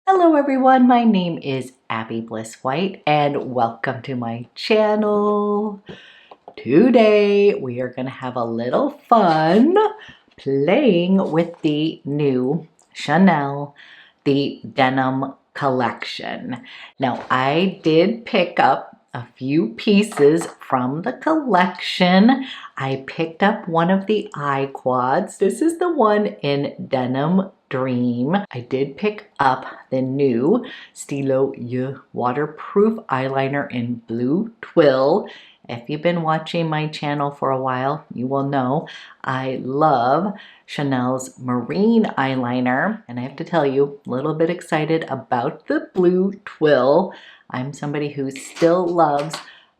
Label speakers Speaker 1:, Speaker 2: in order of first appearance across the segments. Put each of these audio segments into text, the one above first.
Speaker 1: Hello everyone, my name is Abby Bliss White and welcome to my channel. Today we are going to have a little fun playing with the new Chanel, the Denim collection. Now I did pick up a few pieces from the collection. I picked up one of the eye quads. This is the one in Denim Dream. I did pick up the new STYLO waterproof eyeliner in Blue Twill. If you've been watching my channel for a while, you will know I love Chanel's marine eyeliner, and I have to tell you, a little bit excited about the Blue Twill. I'm somebody who still loves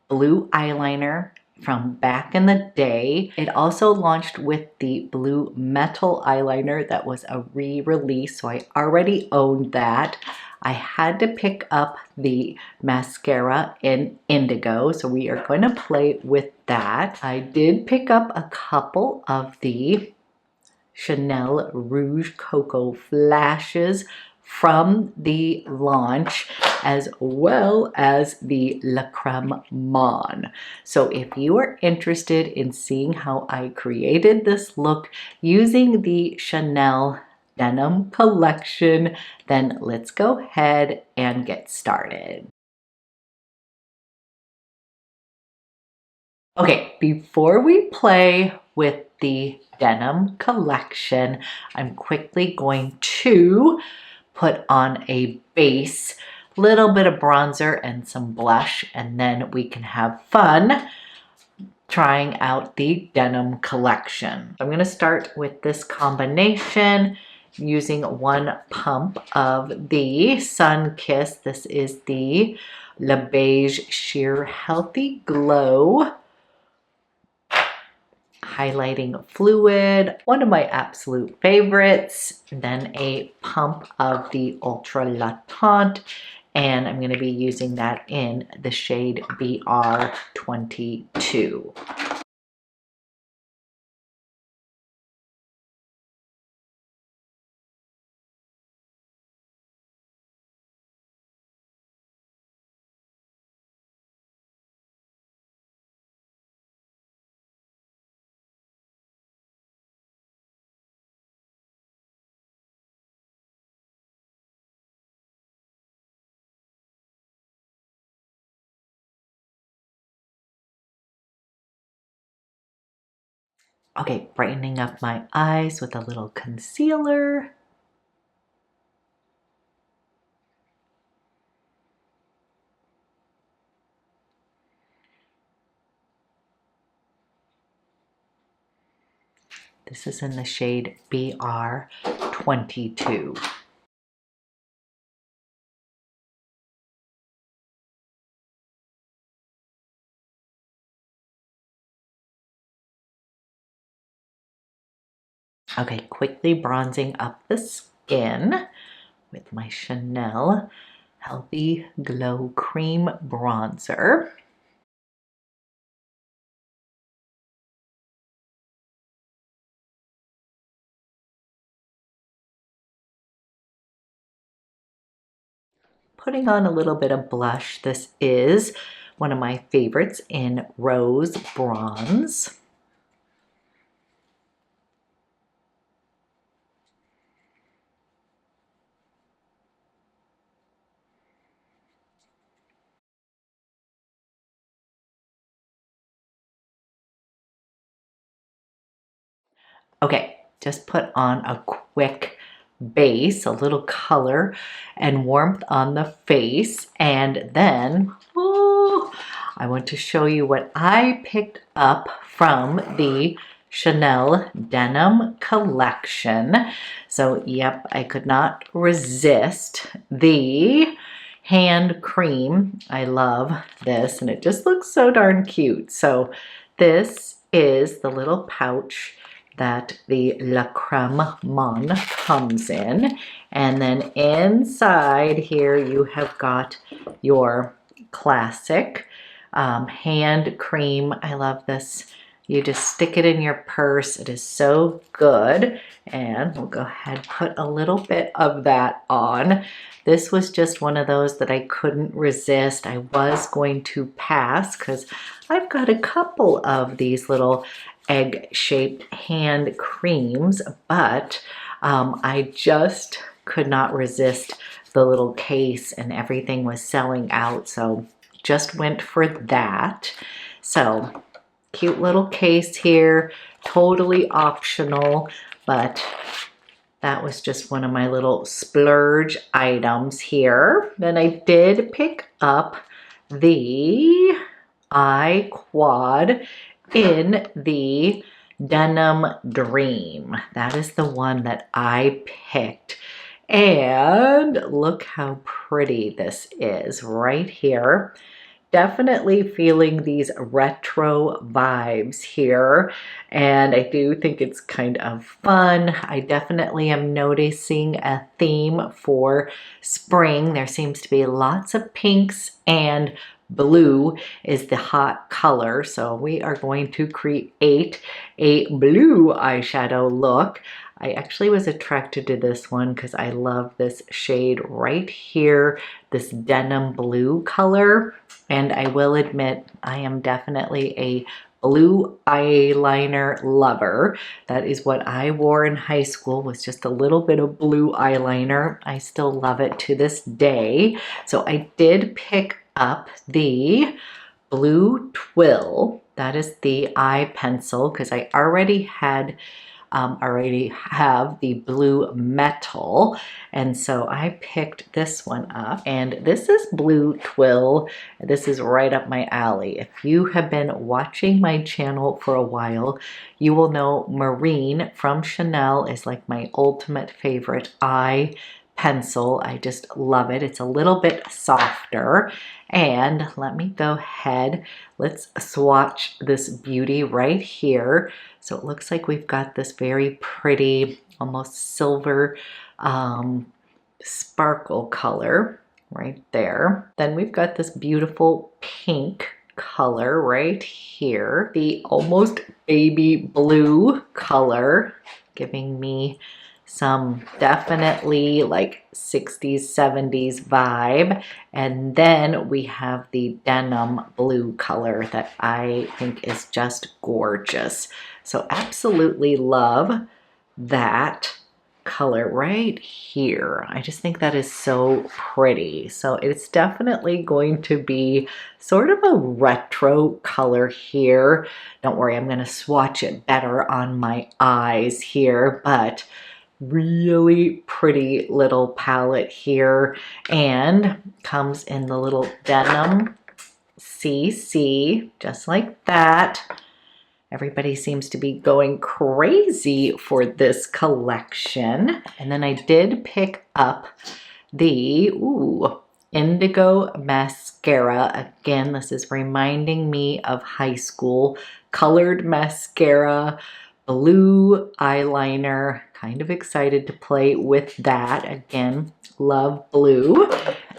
Speaker 1: blue eyeliner from back in the day. It also launched with the blue metal eyeliner that was a re-release, so I already owned that. I had to pick up the mascara in Indigo, so we are going to play with that. I did pick up a couple of the Chanel Rouge Coco flashes from the launch, as well as the La Creme Mon. So if you are interested in seeing how I created this look using the Chanel Denim collection, then let's go ahead and get started. Okay, before we play with the Denim collection, I'm quickly going to put on a base, little bit of bronzer and some blush, and then we can have fun trying out the Denim collection. I'm going to start with this combination using one pump of the Sunkissed. This is the Beige Sheer Healthy Glow highlighting fluid, one of my absolute favorites. Then a pump of the Ultra La Tante, and I'm going to be using that in the shade BR22. Okay, brightening up my eyes with a little concealer. This is in the shade BR22. Okay, quickly bronzing up the skin with my Chanel Healthy Glow Cream Bronzer. Putting on a little bit of blush. This is one of my favorites in Rose Bronze. Okay, just put on a quick base, a little color and warmth on the face, and then I want to show you what I picked up from the Chanel Denim collection. So yep, I could not resist the hand cream. I love this, and it just looks so darn cute. So this is the little pouch that the La Creme Mon comes in, and then inside here you have got your classic hand cream. I love this You just stick it in your purse. It is so good. And we'll go ahead and put a little bit of that on. This was just one of those that I couldn't resist. I was going to pass because I've got a couple of these little egg-shaped hand creams, but I just could not resist the little case, and everything was selling out, so just went for that. So cute little case here, totally optional, but that was just one of my little splurge items here. Then I did pick up the eye quad in the Denim Dream. That is the one that I picked. And look how pretty this is right here. Definitely feeling these retro vibes here, and I do think it's kind of fun. I definitely am noticing a theme for spring. There seems to be lots of pinks, and blue is the hot color, so we are going to create a blue eyeshadow look. I actually was attracted to this one because I love this shade right here, this denim blue color. And I will admit, I am definitely a blue eyeliner lover. That is what I wore in high school, was just a little bit of blue eyeliner. I still love it to this day. So I did pick up the blue Twill. That is the eye pencil because I already have the blue metal, and so I picked this one up, and this is blue Twill. This is right up my alley. If you have been watching my channel for a while, you will know Marine from Chanel is like my ultimate favorite eye pencil. I just love it. It's a little bit softer. And let me go ahead, let's swatch this beauty right here. So it looks like we've got this very pretty, almost silver sparkle color right there. Then we've got this beautiful pink color right here. The almost baby blue color, giving me some definitely like 60s, 70s vibe. And then we have the denim blue color that I think is just gorgeous. So absolutely love that color right here. I just think that is so pretty. So it's definitely going to be sort of a retro color here. Don't worry, I'm going to swatch it better on my eyes here, but really pretty little palette here, and comes in the little denim CC, just like that. Everybody seems to be going crazy for this collection. And then I did pick up the Indigo mascara. Again, this is reminding me of high school. Colored mascara, blue eyeliner. Kind of excited to play with that. Again, love blue.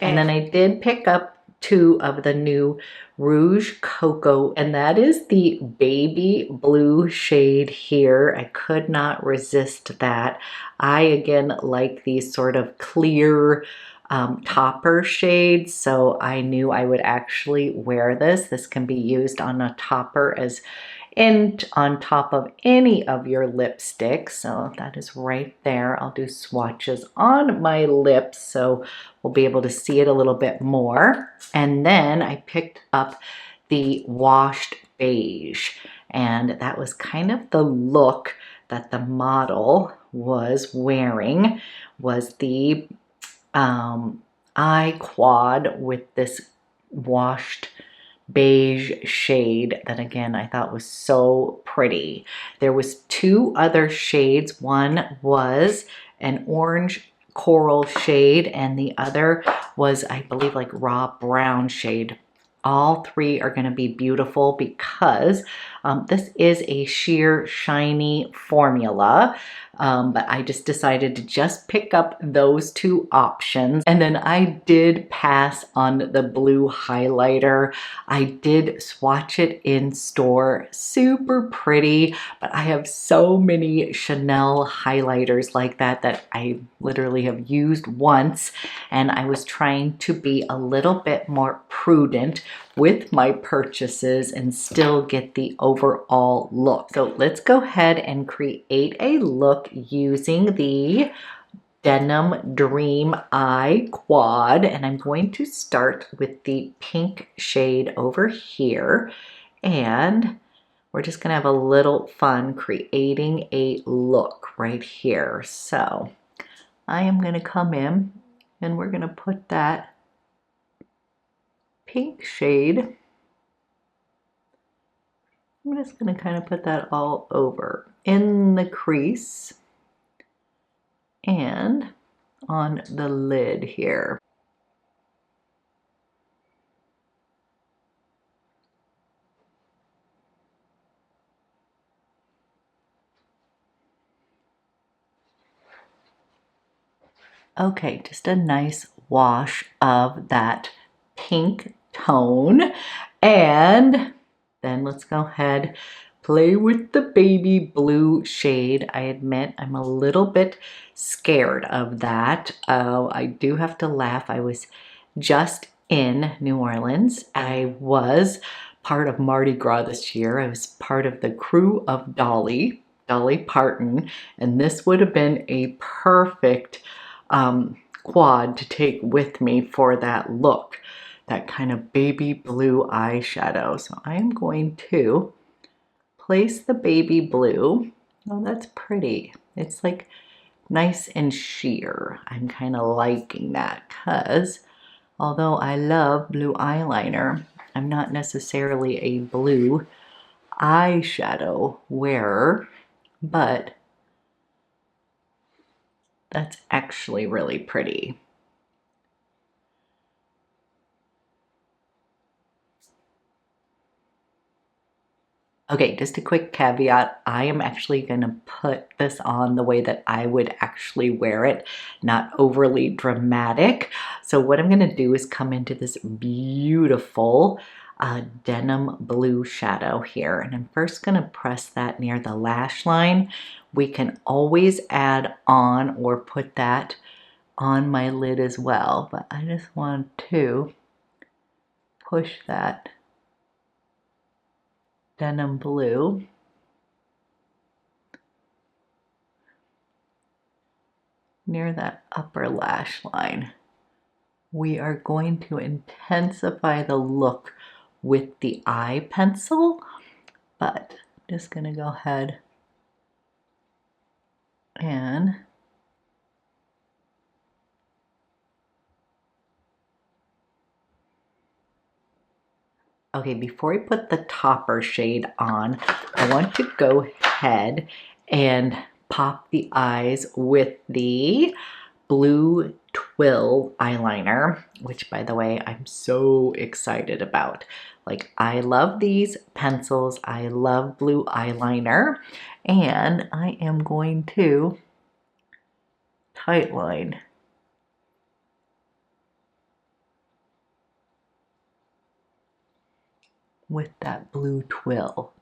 Speaker 1: And then I did pick up two of the new Rouge Coco, and that is the baby blue shade here. I could not resist that. I again like these sort of clear topper shades, so I knew I would actually wear this. This can be used on a topper as and on top of any of your lipsticks. So that is right there. I'll do swatches on my lips so we'll be able to see it a little bit more. And then I picked up the washed beige, and that was kind of the look that the model was wearing, was the eye quad with this washed beige shade that again I thought was so pretty. There was two other shades. One was an orange coral shade and the other was, I believe, like raw brown shade. All three are going to be beautiful because This is a sheer shiny formula, but I just decided to just pick up those two options. And then I did pass on the blue highlighter. I did swatch it in store, super pretty, but I have so many Chanel highlighters like that that I literally have used once, and I was trying to be a little bit more prudent with my purchases and still get the overall look. So let's go ahead and create a look using the Denim Dream Eye Quad, and I'm going to start with the pink shade over here, and we're just gonna have a little fun creating a look right here. So I am gonna come in and we're gonna put that pink shade. I'm just gonna kind of put that all over in the crease and on the lid here. Okay, just a nice wash of that pink tone. And then let's go ahead, play with the baby blue shade. I admit I'm a little bit scared of that. I do have to laugh. I was just in New Orleans. I was part of Mardi Gras this year. I was part of the crew of Dolly Parton, and this would have been a perfect quad to take with me for that look, that kind of baby blue eyeshadow. So I am going to place the baby blue. Oh, that's pretty. It's like nice and sheer. I'm kind of liking that because although I love blue eyeliner, I'm not necessarily a blue eyeshadow wearer, but that's actually really pretty. Okay, just a quick caveat. I am actually going to put this on the way that I would actually wear it, not overly dramatic. So what I'm going to do is come into this beautiful denim blue shadow here. And I'm first going to press that near the lash line. We can always add on or put that on my lid as well, but I just want to push that denim blue near that upper lash line. We are going to intensify the look with the eye pencil, but I'm just gonna go ahead and okay, before I put the topper shade on, I want to go ahead and pop the eyes with the Blue Twill eyeliner, which by the way, I'm so excited about. Like, I love these pencils. I love blue eyeliner, and I am going to tightline with that blue twill.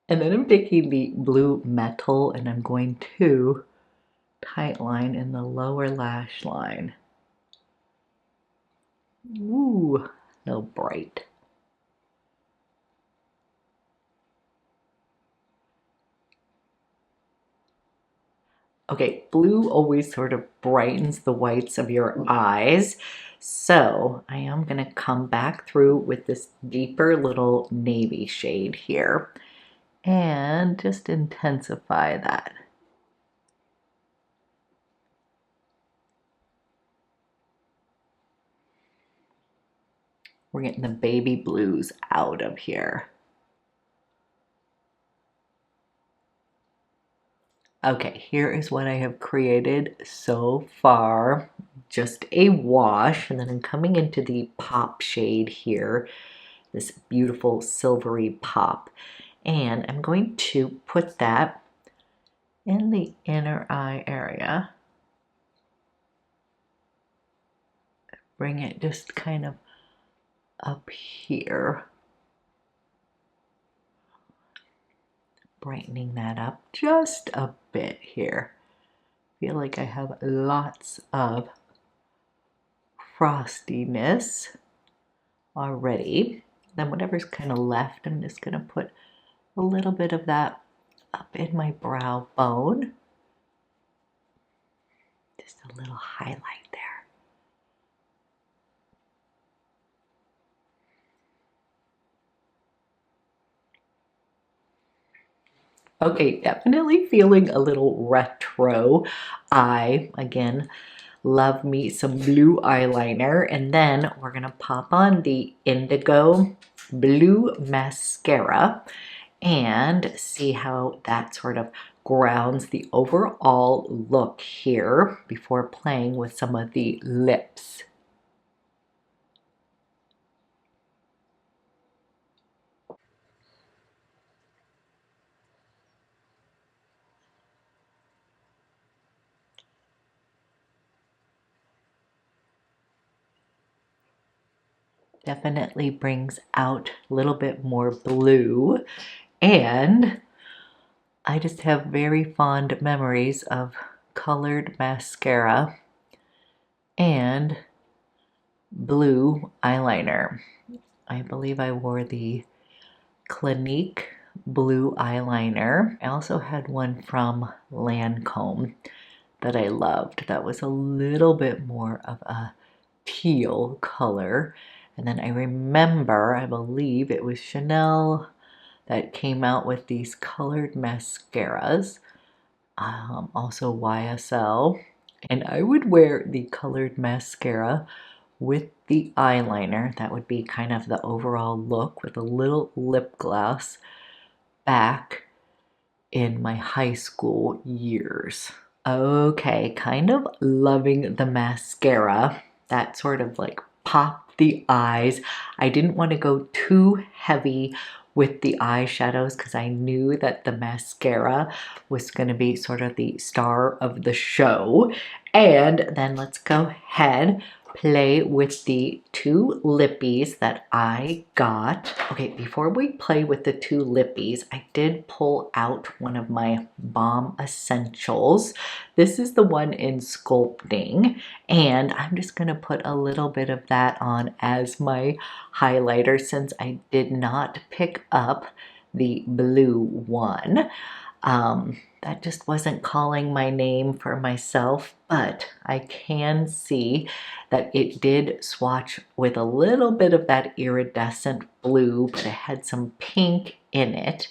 Speaker 1: And then I'm taking the blue metal and I'm going to tightline in the lower lash line. Ooh, so bright. Okay, blue always sort of brightens the whites of your eyes. So I am gonna come back through with this deeper little navy shade here and just intensify that. We're getting the baby blues out of here. Okay, here is what I have created so far. Just a wash, and then I'm coming into the pop shade here, this beautiful silvery pop. And I'm going to put that in the inner eye area. Bring it just kind of up here. Brightening that up just a bit here. Feel like I have lots of frostiness already. Then whatever's kind of left, I'm just going to put a little bit of that up in my brow bone. Just a little highlight there. Okay, definitely feeling a little retro. I, again, love me some blue eyeliner. And then we're going to pop on the Indigo Blue Mascara and see how that sort of grounds the overall look here before playing with some of the lips. Definitely brings out a little bit more blue, and I just have very fond memories of colored mascara and blue eyeliner. I believe I wore the Clinique blue eyeliner. I also had one from Lancome that I loved. That was a little bit more of a teal color. And then I remember, I believe it was Chanel that came out with these colored mascaras. Also YSL. And I would wear the colored mascara with the eyeliner. That would be kind of the overall look with a little lip gloss back in my high school years. Okay, kind of loving the mascara. That sort of like popped the eyes. I didn't want to go too heavy with the eyeshadows because I knew that the mascara was going to be sort of the star of the show. And then let's go ahead, play with the two lippies that I got. Okay, before we play with the two lippies, I did pull out one of my BAUME Essentials. This is the one in Sculpting, and I'm just going to put a little bit of that on as my highlighter since I did not pick up the blue one. That just wasn't calling my name for myself, but I can see that it did swatch with a little bit of that iridescent blue, but it had some pink in it.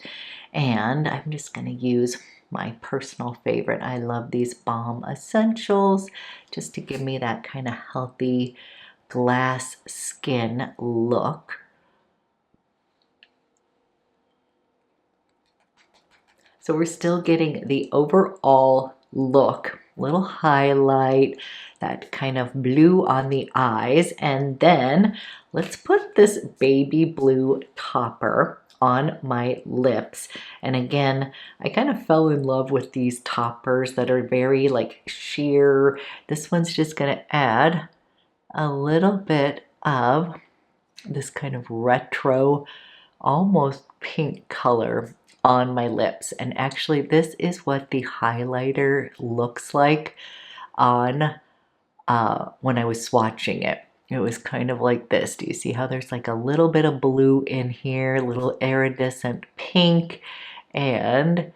Speaker 1: And I'm just going to use my personal favorite. I love these BAUME Essentials just to give me that kind of healthy glass skin look. So we're still getting the overall look, little highlight, that kind of blue on the eyes, and then let's put this baby blue topper on my lips. And again, I kind of fell in love with these toppers that are very like sheer. This one's just gonna add a little bit of this kind of retro, almost pink color on my lips. And actually this is what the highlighter looks like on when I was swatching it. It was kind of like this. Do you see how there's like a little bit of blue in here, a little iridescent pink, and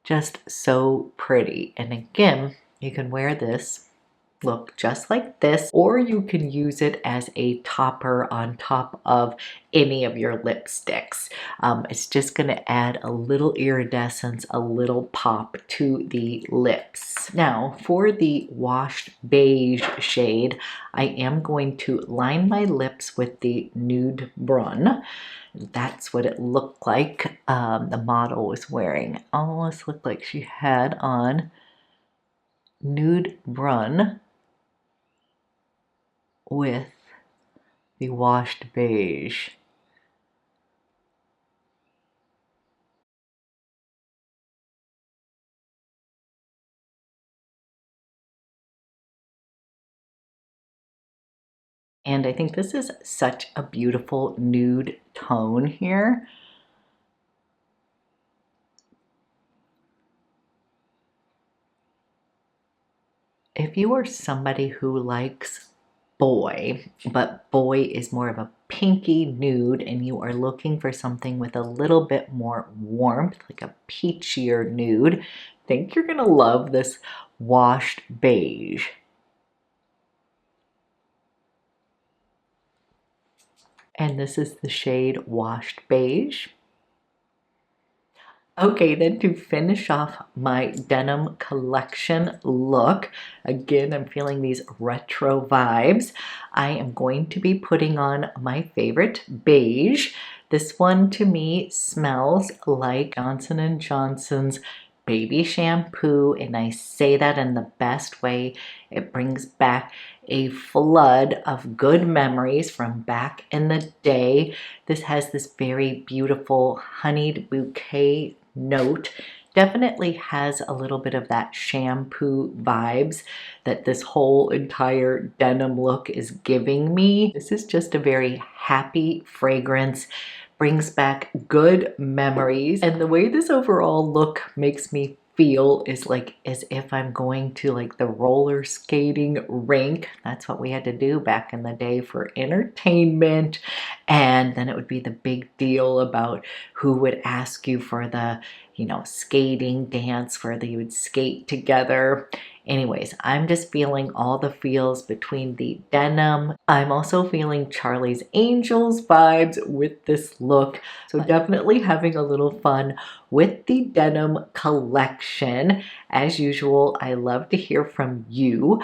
Speaker 1: just so pretty. And again, you can wear this look just like this, or you can use it as a topper on top of any of your lipsticks. It's just going to add a little iridescence, a little pop to the lips. Now for the washed beige shade, I am going to line my lips with the Nude Brun. That's what it looked like the model was wearing. Almost looked like she had on Nude Brun with the washed beige. And I think this is such a beautiful nude tone here. If you are somebody who likes boy, but boy is more of a pinky nude and you are looking for something with a little bit more warmth, like a peachier nude, I think you're gonna love this washed beige. And this is the shade Washed Beige. Okay, then to finish off my denim collection look, again, I'm feeling these retro vibes. I am going to be putting on my favorite beige. This one to me smells like Johnson & Johnson's baby shampoo, and I say that in the best way. It brings back a flood of good memories from back in the day. This has this very beautiful honeyed bouquet note. Definitely has a little bit of that shampoo vibes that this whole entire denim look is giving me. This is just a very happy fragrance, brings back good memories, and the way this overall look makes me feel is like as if I'm going to like the roller skating rink. That's what we had to do back in the day for entertainment. And then it would be the big deal about who would ask you for the, you know, skating dance where they would skate together. Anyways, I'm just feeling all the feels between the denim. I'm also feeling Charlie's Angels vibes with this look. So definitely having a little fun with the denim collection. As usual, I love to hear from you.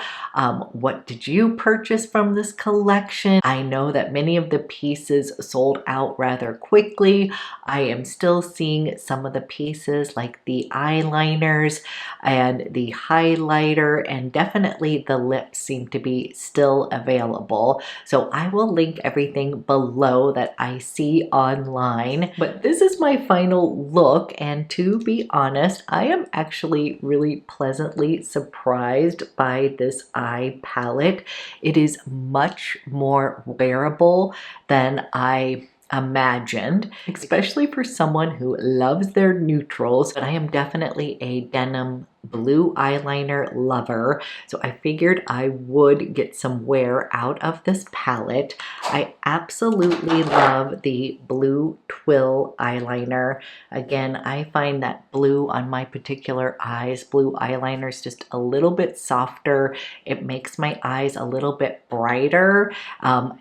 Speaker 1: What did you purchase from this collection? I know that many of the pieces sold out rather quickly. I am still seeing some of the pieces like the eyeliners and the highlighter, and definitely the lips seem to be still available. So I will link everything below that I see online. But this is my final look, and to be honest, I am actually really pleasantly surprised by this eye palette. It is much more wearable than I imagined, especially for someone who loves their neutrals. But I am definitely a denim blue eyeliner lover, so I figured I would get some wear out of this palette. I absolutely love the blue Twill eyeliner. Again, I find that blue on my particular eyes, blue eyeliner is just a little bit softer. It makes my eyes a little bit brighter.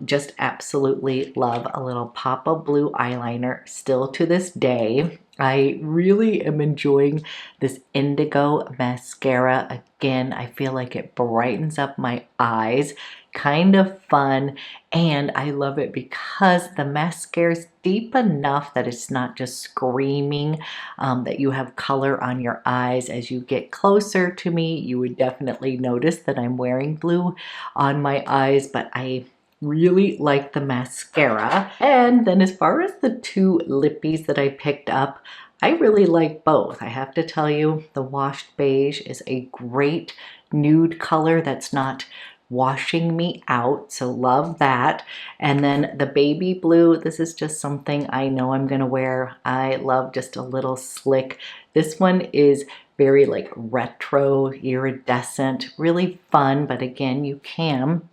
Speaker 1: Just absolutely love a little pop of blue eyeliner still to this day. I really am enjoying this Indigo mascara. Again, I feel like it brightens up my eyes. Kind of fun, and I love it because the mascara is deep enough that it's not just screaming that you have color on your eyes. As you get closer to me, you would definitely notice that I'm wearing blue on my eyes, but I really like the mascara. And then as far as the two lippies that I picked up, I really like both. I have to tell you, the washed beige is a great nude color that's not washing me out, so love that. And then the baby blue, this is just something I know I'm gonna wear. I love just a little slick. This one is very like retro, iridescent, really fun, but again, you can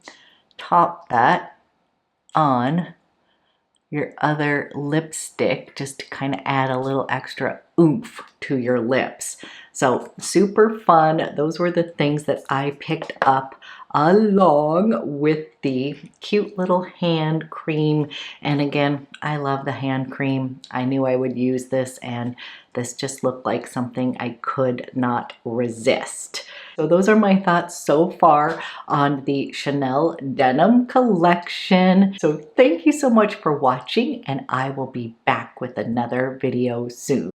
Speaker 1: top that on your other lipstick just to kind of add a little extra oomph to your lips. So super fun. Those were the things that I picked up along with the cute little hand cream. And again, I love the hand cream. I knew I would use this, and this just looked like something I could not resist. So those are my thoughts so far on the Chanel Denim collection. So thank you so much for watching, and I will be back with another video soon.